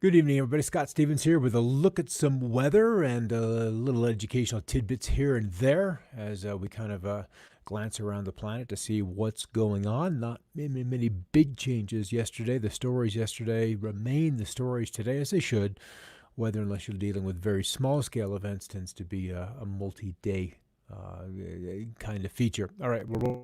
Good evening, everybody. Scott Stevens here with a look at some weather and a little educational tidbits here and there as we kind of glance around the planet to see what's going on. Not many big changes yesterday. The stories yesterday remain the stories today, as they should. Weather, unless you're dealing with very small scale events, tends to be a multi day kind of feature. All right, we're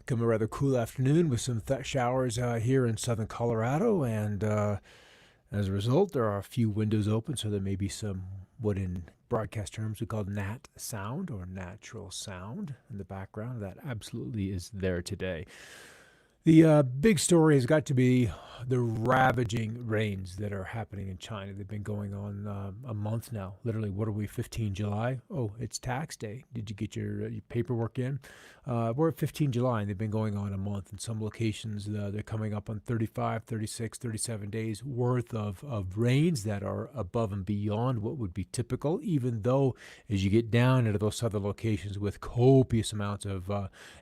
become a rather cool afternoon with some showers here in southern Colorado, and as a result, there are a few windows open, so there may be some what in broadcast terms we call nat sound or natural sound in the background. That absolutely is there today. The big story has got to be the ravaging rains that are happening in China. They've been going on a month now. Literally, what are we, 15 July? Oh, it's tax day. Did you get your paperwork in? We're at 15 July, and they've been going on a month. In some locations, they're coming up on 35, 36, 37 days worth of rains that are above and beyond what would be typical, even though as you get down into those southern locations with copious amounts of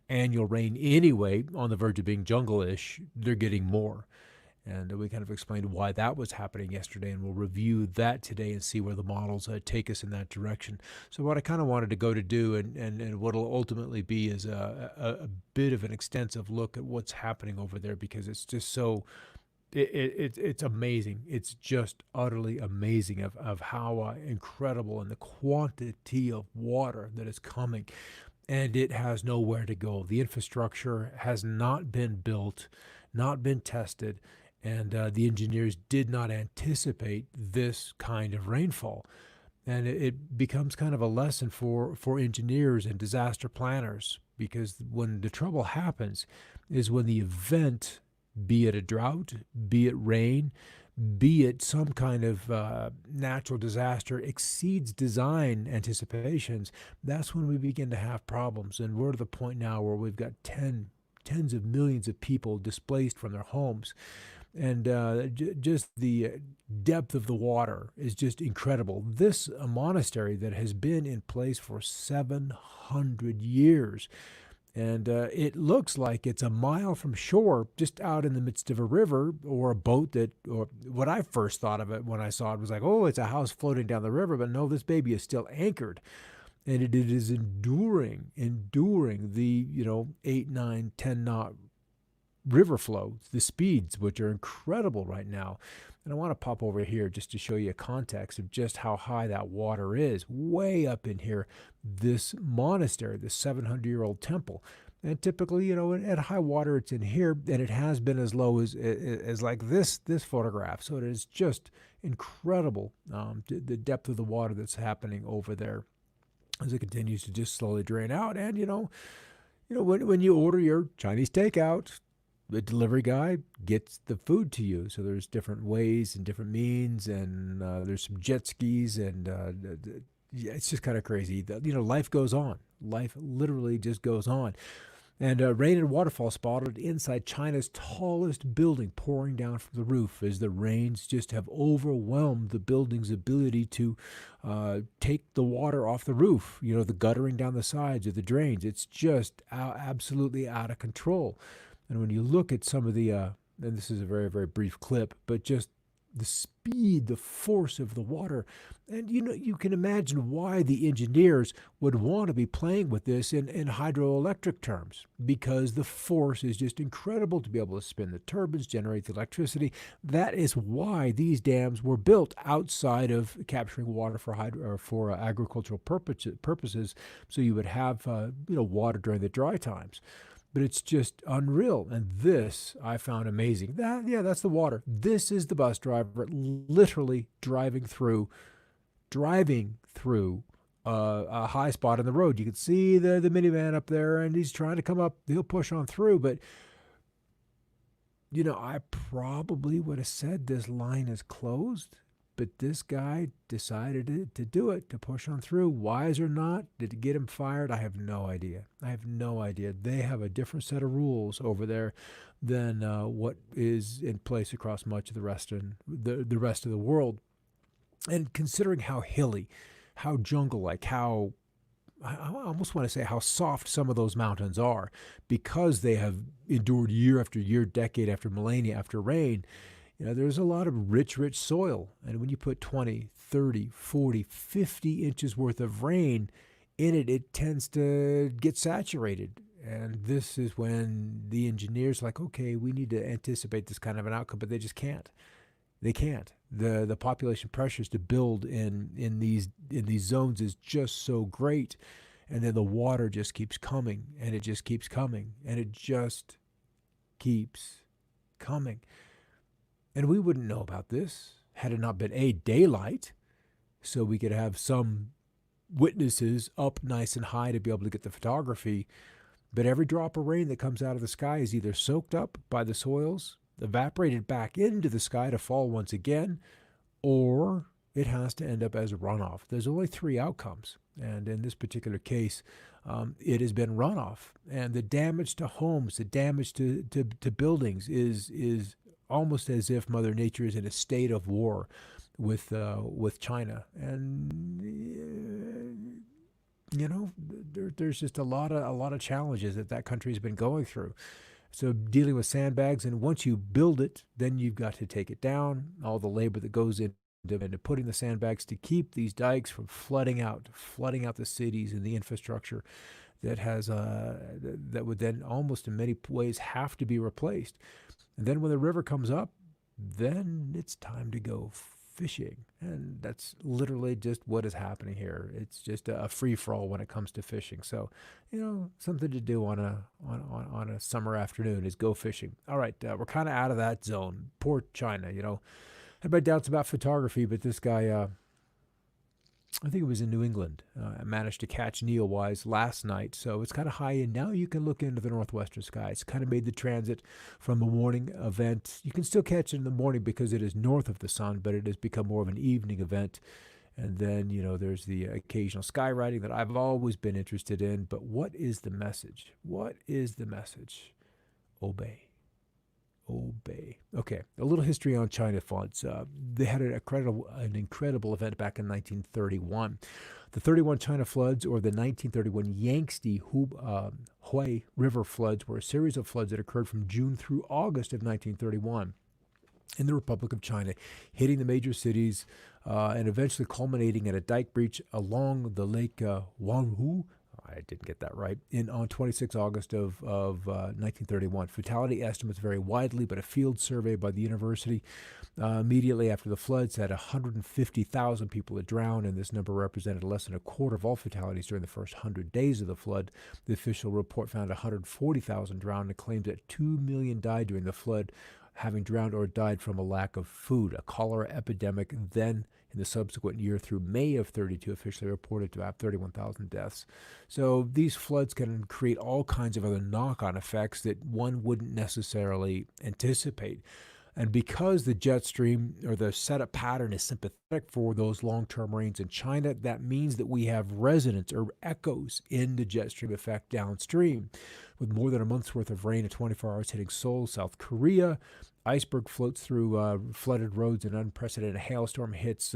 annual rain anyway, on the verge of being jungle-ish, they're getting more. And we kind of explained why that was happening yesterday, and we'll review that today and see where the models take us in that direction. So what I kind of wanted to go to do, and what will ultimately be, is a bit of an extensive look at what's happening over there, because it's just so, it's amazing. It's just utterly amazing of how incredible, and the quantity of water that is coming. And it has nowhere to go. The infrastructure has not been built, not been tested, and the engineers did not anticipate this kind of rainfall. And it becomes kind of a lesson for engineers and disaster planners, because when the trouble happens is when the event, be it a drought, be it rain, be it some kind of natural disaster, exceeds design anticipations. That's when we begin to have problems. And we're to the point now where we've got tens of millions of people displaced from their homes. And just the depth of the water is just incredible. This a monastery that has been in place for 700 years. And it looks like it's a mile from shore, just out in the midst of a river, or a boat that, or what I first thought of it when I saw it was like, oh, it's a house floating down the river. But no, this baby is still anchored. And it is enduring the, 8, 9, 10 knot river flow, the speeds, which are incredible right now. And I want to pop over here just to show you a context of just how high that water is. Way up in here, this monastery, this 700-year-old temple. And typically, at high water, it's in here, and it has been as low as like this photograph. So it is just incredible, the depth of the water that's happening over there as it continues to just slowly drain out. And when you order your Chinese takeout, the delivery guy gets the food to you. So there's different ways and different means, and there's some jet skis, and yeah, it's just kind of crazy. Life goes on. Life literally just goes on. And rain and waterfall spotted inside China's tallest building, pouring down from the roof as the rains just have overwhelmed the building's ability to take the water off the roof. The guttering down the sides of the drains. It's just absolutely out of control. And when you look at some of the, and this is a very, very brief clip, but just the speed, the force of the water. And you can imagine why the engineers would want to be playing with this in hydroelectric terms, because the force is just incredible to be able to spin the turbines, generate the electricity. That is why these dams were built outside of capturing water for agricultural purposes, so you would have water during the dry times. But it's just unreal. And this I found amazing. That's the water. This is the bus driver literally driving through a high spot in the road. You can see the minivan up there, and he's trying to come up. He'll push on through, but I probably would have said this line is closed, but this guy decided to do it, to push on through. Wise or not, did it get him fired? I have no idea. I have no idea. They have a different set of rules over there than what is in place across much of the rest of the world. And considering how hilly, how jungle-like, how I almost want to say how soft some of those mountains are because they have endured year after year, decade after millennia after rain. There's a lot of rich soil. And when you put 20, 30, 40, 50 inches worth of rain in it, it tends to get saturated. And this is when the engineers are like, okay, we need to anticipate this kind of an outcome, but they just can't. They can't. The population pressures to build in these zones is just so great, and then the water just keeps coming, and it just keeps coming, and it just keeps coming. And we wouldn't know about this had it not been daylight, so we could have some witnesses up nice and high to be able to get the photography. But every drop of rain that comes out of the sky is either soaked up by the soils, evaporated back into the sky to fall once again, or it has to end up as a runoff. There's only three outcomes, and in this particular case, it has been runoff. And the damage to homes, the damage to buildings is almost as if Mother Nature is in a state of war with China. And there's just a lot of challenges that country's been going through. So dealing with sandbags, and once you build it, then you've got to take it down, all the labor that goes into putting the sandbags to keep these dikes from flooding out the cities and the infrastructure that that would then almost in many ways have to be replaced. And then when the river comes up, then it's time to go fishing. And that's literally just what is happening here. It's just a free-for-all when it comes to fishing. So, something to do on a summer afternoon is go fishing. All right, we're kind of out of that zone. Poor China, Had my doubts about photography, but this guy, I think it was in New England, managed to catch Neowise last night. So it's kind of high, and now you can look into the northwestern sky. It's kind of made the transit from a morning event. You can still catch it in the morning because it is north of the sun, but it has become more of an evening event. And then, there's the occasional skywriting that I've always been interested in. But what is the message? What is the message? Obey. Obey. Okay, a little history on China floods. They had an incredible event back in 1931. The 31 China floods, or the 1931 Yangtze Hui River floods, were a series of floods that occurred from June through August of 1931 in the Republic of China, hitting the major cities and eventually culminating in a dike breach along the Lake Huanghu. I didn't get that right. On 26 August of 1931. Fatality estimates vary widely, but a field survey by the university immediately after the floods said 150,000 people had drowned, and this number represented less than a quarter of all fatalities during the first 100 days of the flood. The official report found 140,000 drowned and claimed that 2 million died during the flood, having drowned or died from a lack of food. A cholera epidemic then in the subsequent year through May of 32 officially reported to have 31,000 deaths. So these floods can create all kinds of other knock-on effects that one wouldn't necessarily anticipate. And because the jet stream or the setup pattern is sympathetic for those long-term rains in China, that means that we have resonance or echoes in the jet stream effect downstream. With more than a month's worth of rain in 24 hours hitting Seoul, South Korea, iceberg floats through flooded roads, and unprecedented hailstorm hits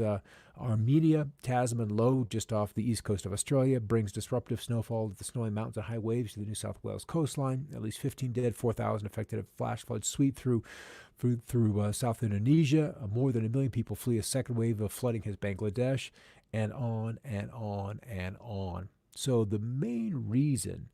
Armenia, Tasman low just off the east coast of Australia, brings disruptive snowfall to the snowy mountains and high waves to the New South Wales coastline. At least 15 dead, 4,000 affected. A flash flood sweep through South Indonesia. More than 1 million people flee. A second wave of flooding hits Bangladesh, and on and on and on. So the main reason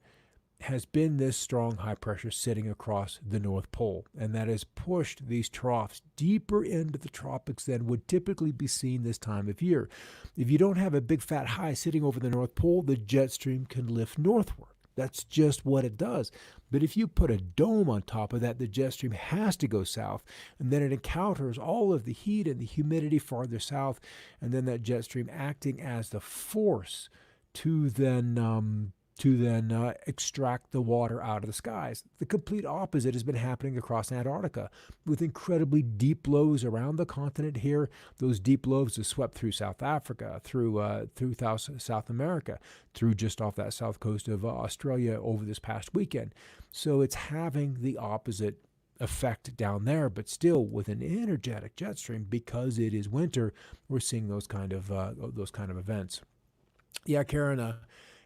has been this strong high pressure sitting across the North Pole, and that has pushed these troughs deeper into the tropics than would typically be seen this time of year. If you don't have a big fat high sitting over the North Pole, the jet stream can lift northward. That's just what it does. But if you put a dome on top of that, the jet stream has to go south, and then it encounters all of the heat and the humidity farther south, and then that jet stream acting as the force to then to then extract the water out of the skies. The complete opposite has been happening across Antarctica with incredibly deep lows around the continent here. Those deep lows have swept through South Africa, through South America, through just off that south coast of Australia over this past weekend. So it's having the opposite effect down there, but still with an energetic jet stream because it is winter. We're seeing those kind of events. Yeah, Karen.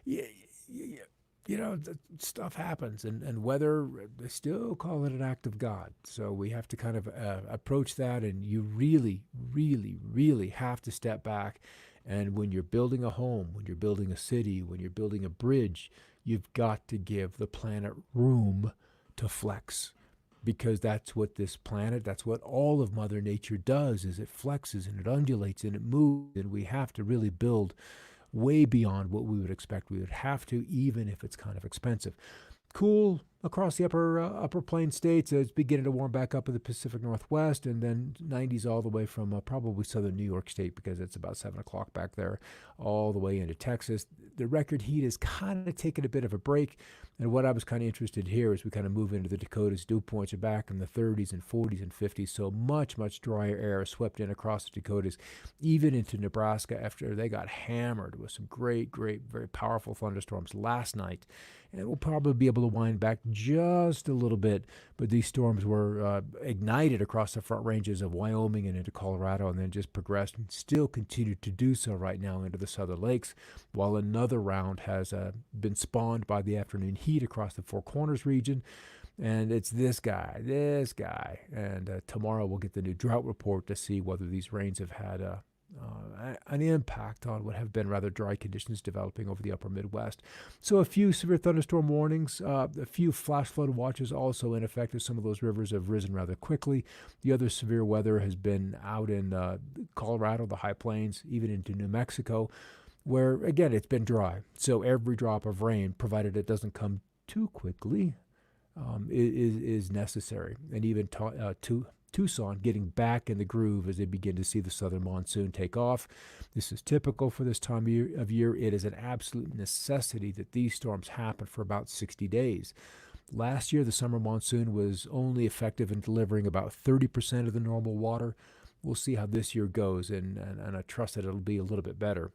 Y- y- stuff happens, and weather, they still call it an act of God. So we have to kind of approach that, and you really, really, really have to step back. And when you're building a home, when you're building a city, when you're building a bridge, you've got to give the planet room to flex, because that's what this planet, that's what all of Mother Nature does, is it flexes and it undulates and it moves, and we have to really build way beyond what we would expect we would have to, even if it's kind of expensive. Cool across the upper plain states. It's beginning to warm back up in the Pacific Northwest, and then 90s all the way from probably southern New York State, because it's about 7 o'clock back there, all the way into Texas. The record heat is kind of taking a bit of a break. And what I was kind of interested here is we kind of move into the Dakotas. Dew points are back in the 30s and 40s and 50s. So much, much drier air swept in across the Dakotas, even into Nebraska after they got hammered with some great, great, very powerful thunderstorms last night. And we'll probably be able to wind back just a little bit, but these storms were ignited across the front ranges of Wyoming and into Colorado, and then just progressed and still continue to do so right now into the Southern Lakes, while another round has been spawned by the afternoon heat across the Four Corners region. And it's this guy. And tomorrow we'll get the new drought report to see whether these rains have had an impact on what have been rather dry conditions developing over the upper Midwest. So a few severe thunderstorm warnings, a few flash flood watches also in effect, as some of those rivers have risen rather quickly. The other severe weather has been out in Colorado, the high plains, even into New Mexico, where, again, it's been dry. So every drop of rain, provided it doesn't come too quickly, is necessary. And even Tucson getting back in the groove as they begin to see the southern monsoon take off. This is typical for this time of year. It is an absolute necessity that these storms happen for about 60 days. Last year, the summer monsoon was only effective in delivering about 30% of the normal water. We'll see how this year goes, and I trust that it'll be a little bit better.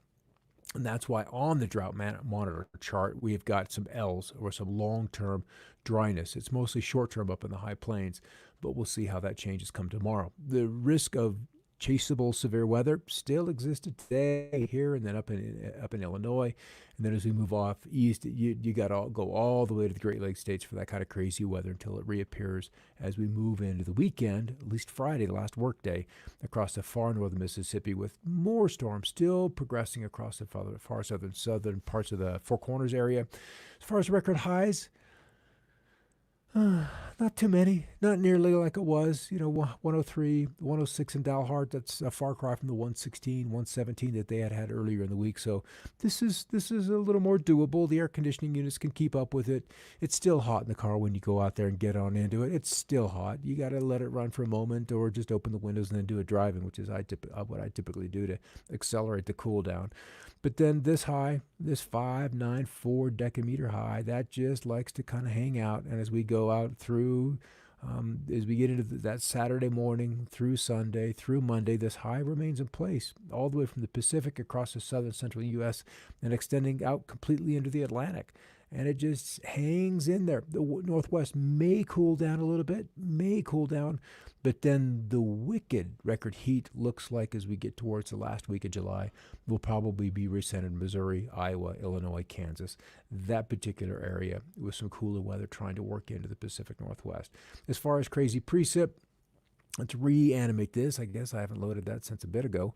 And that's why on the drought monitor chart, we've got some L's, or some long-term dryness. It's mostly short-term up in the high plains, but we'll see how that changes come tomorrow. The risk of chaseable severe weather still existed today here and then up in Illinois. And then as we move off east, you got to go all the way to the Great Lakes states for that kind of crazy weather until it reappears as we move into the weekend, at least Friday, the last work day, across the far northern Mississippi, with more storms still progressing across the far southern parts of the Four Corners area. As far as record highs, not too many, not nearly like it was, 103, 106 in Dalhart. That's a far cry from the 116, 117 that they had earlier in the week. So this is a little more doable. The air conditioning units can keep up with it. It's still hot in the car when you go out there and get on into it. It's still hot. You got to let it run for a moment, or just open the windows and then do it driving, which is what I typically do to accelerate the cool down. But then this high, this 594 decameter high, that just likes to kind of hang out. And as we go out through, as we get into that Saturday morning, through Sunday, through Monday, this high remains in place all the way from the Pacific across the southern central U.S. and extending out completely into the Atlantic. And it just hangs in there. The Northwest may cool down a little bit, but then the wicked record heat looks like, as we get towards the last week of July, will probably be recentered in Missouri, Iowa, Illinois, Kansas, that particular area, with some cooler weather trying to work into the Pacific Northwest. As far as crazy precip, let's reanimate this. I guess I haven't loaded that since a bit ago.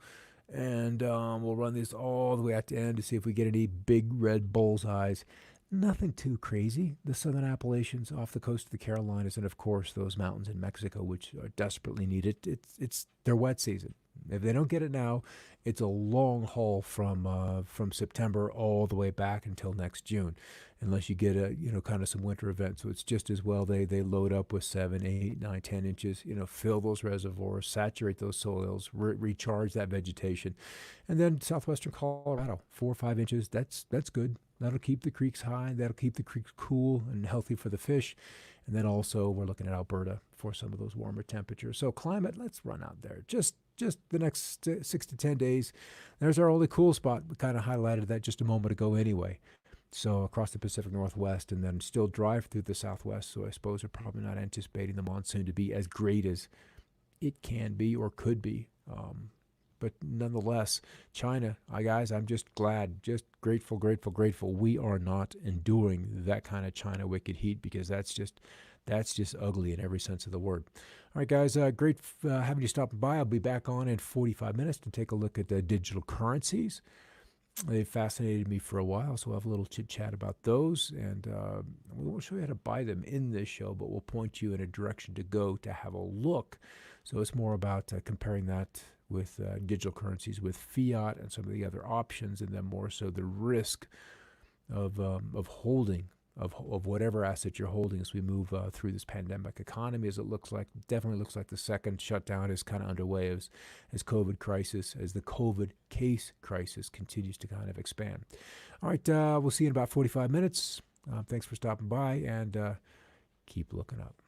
And we'll run this all the way out to end to see if we get any big red bullseyes. Nothing too crazy. The southern Appalachians off the coast of the Carolinas, and of course those mountains in Mexico, which are desperately needed. It's their wet season. If they don't get it now, it's a long haul from September all the way back until next June, unless you get a kind of some winter event. So it's just as well they load up with 7, 8, 9, 10 inches. Fill those reservoirs, saturate those soils, recharge that vegetation, and then southwestern Colorado, 4 or 5 inches. That's good. That'll keep the creeks high. That'll keep the creeks cool and healthy for the fish. And then also we're looking at Alberta for some of those warmer temperatures. So climate, let's run out there. Just the next 6 to 10 days. There's our only cool spot. We kind of highlighted that just a moment ago anyway. So across the Pacific Northwest, and then still drive through the Southwest. So I suppose we're probably not anticipating the monsoon to be as great as it can be or could be. But nonetheless, China, guys, I'm just glad, just grateful. We are not enduring that kind of China wicked heat, because that's just ugly in every sense of the word. All right, guys, great having you stop by. I'll be back on in 45 minutes to take a look at digital currencies. They fascinated me for a while, so we'll have a little chit chat about those, and we won't show you how to buy them in this show, but we'll point you in a direction to go to have a look. So it's more about comparing that with digital currencies with fiat and some of the other options, and then more so the risk of holding of whatever asset you're holding as we move through this pandemic economy. As it definitely looks like the second shutdown is kind of underway as the COVID case crisis continues to kind of expand. All right, we'll see you in about 45 minutes. Thanks for stopping by, and keep looking up.